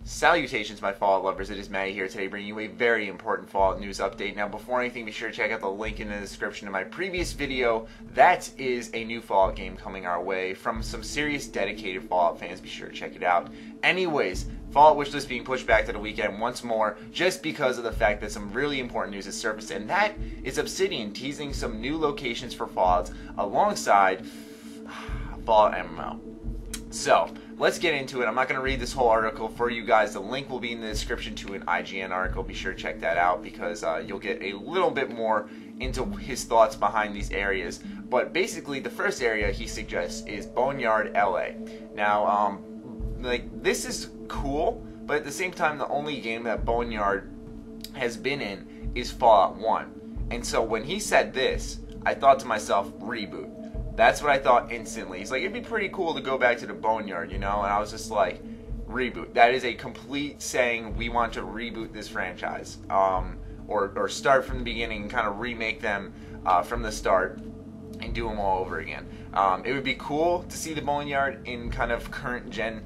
Salutations, my Fallout lovers. It is Matty here today, bringing you a very important Fallout news update. Now, before anything, be sure to check out the link in the description of my previous video. That is a new Fallout game coming our way from some serious dedicated Fallout fans. Be sure to check it out. Anyways, Fallout wishlist being pushed back to the weekend once more, just because of the fact that some really important news has surfaced, and that is Obsidian teasing some new locations for Fallout alongside Fallout MMO. So, let's get into it. I'm not going to read this whole article for you guys. The link will be in the description to an IGN article. Be sure to check that out because you'll get a little bit more into his thoughts behind these areas. But basically, the first area he suggests is Boneyard, LA. Now, this is cool, but at the same time, the only game that Boneyard has been in is Fallout 1. And so when he said this, I thought to myself, reboot. That's what I thought instantly. He's like, it'd be pretty cool to go back to the Boneyard, you know? And I was just like, reboot. That is a complete saying, we want to reboot this franchise. Or start from the beginning and kind of remake them from the start and do them all over again. It would be cool to see the Boneyard in kind of current gen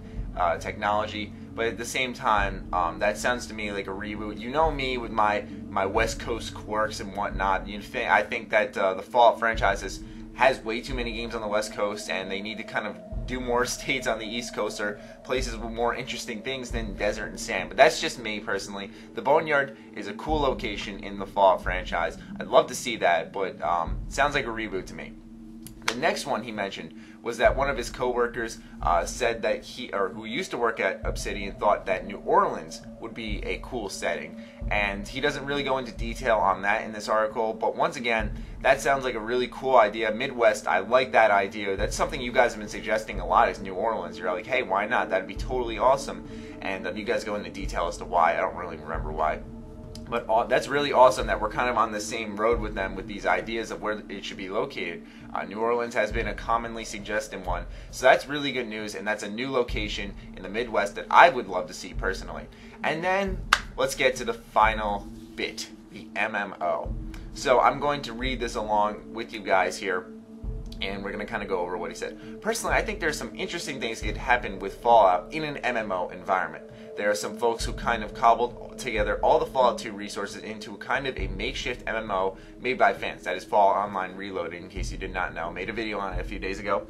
technology, but at the same time, that sounds to me like a reboot. You know me with my West Coast quirks and whatnot. I think that the Fallout franchise has way too many games on the West Coast, and they need to kind of do more states on the East Coast or places with more interesting things than desert and sand. But that's just me personally. The Boneyard is a cool location in the Fallout franchise. I'd love to see that, but sounds like a reboot to me. The next one he mentioned was that one of his co-workers said that who used to work at Obsidian, thought that New Orleans would be a cool setting. And he doesn't really go into detail on that in this article, but once again, that sounds like a really cool idea. Midwest, I like that idea. That's something you guys have been suggesting a lot, is New Orleans. You're like, hey, why not? That'd be totally awesome. And you guys go into detail as to why. I don't really remember why. But that's really awesome that we're kind of on the same road with them with these ideas of where it should be located. New Orleans has been a commonly suggested one. So that's really good news, and that's a new location in the Midwest that I would love to see personally. And then let's get to the final bit, the MMO. So I'm going to read this along with you guys here, and we're going to kind of go over what he said. Personally, I think there's some interesting things that could happen with Fallout in an MMO environment. There are some folks who kind of cobbled together all the Fallout 2 resources into kind of a makeshift MMO made by fans. That is Fallout Online Reloaded, in case you did not know. Made a video on it a few days ago.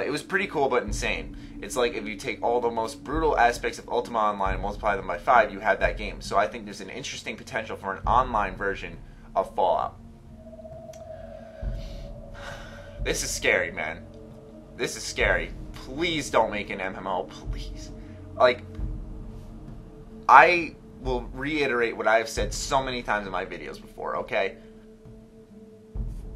It was pretty cool but insane. It's like if you take all the most brutal aspects of Ultima Online and multiply them by 5, you have that game. So I think there's an interesting potential for an online version of Fallout. This is scary, man. This is scary. Please don't make an MMO, please. Like, I will reiterate what I have said so many times in my videos before, okay?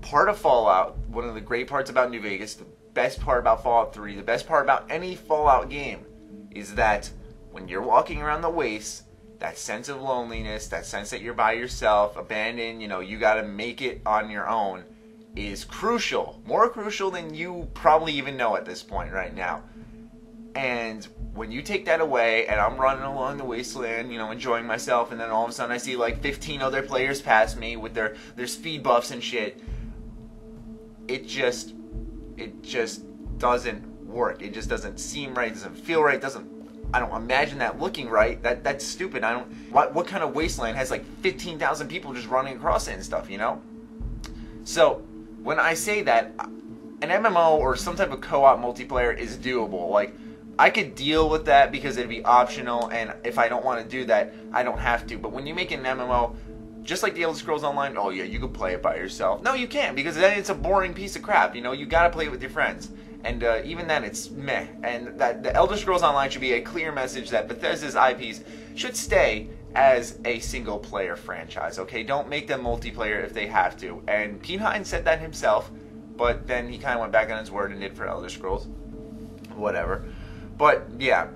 Part of Fallout, one of the great parts about New Vegas, the best part about Fallout 3, the best part about any Fallout game, is that when you're walking around the wastes, that sense of loneliness, that sense that you're by yourself, abandoned, you gotta make it on your own, is crucial. More crucial than you probably even know at this point right now. And when you take that away, and I'm running along the wasteland, enjoying myself, and then all of a sudden I see like 15 other players pass me with their speed buffs and shit, it just doesn't work. It just doesn't seem right. It doesn't feel right. I don't imagine that looking right. That's stupid. What kind of wasteland has like 15,000 people just running across it and stuff, So when I say that, an MMO or some type of co-op multiplayer is doable. Like, I could deal with that because it'd be optional, and if I don't want to do that, I don't have to. But when you make an MMO, just like the Elder Scrolls Online, oh yeah, you can play it by yourself. No, you can't, because then it's a boring piece of crap. You gotta play it with your friends. And even then, it's meh. And that the Elder Scrolls Online should be a clear message that Bethesda's IPs should stay as a single-player franchise, okay? Don't make them multiplayer if they have to. And Pete Hines said that himself, but then he kind of went back on his word and did for Elder Scrolls. Whatever. But, yeah,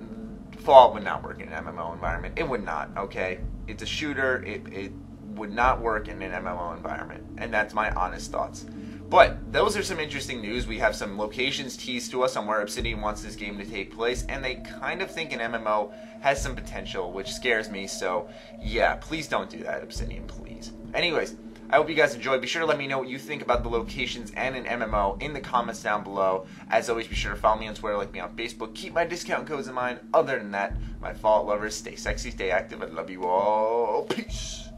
Fallout would not work in an MMO environment. It would not, okay? It's a shooter. It would not work in an MMO environment. And that's my honest thoughts. But those are some interesting news. We have some locations teased to us on where Obsidian wants this game to take place, and they kind of think an MMO has some potential, which scares me. So, yeah, please don't do that, Obsidian, please. Anyways, I hope you guys enjoyed. Be sure to let me know what you think about the locations and an MMO in the comments down below. As always, be sure to follow me on Twitter, like me on Facebook. Keep my discount codes in mind. Other than that, my Fallout lovers, stay sexy, stay active. I love you all. Peace.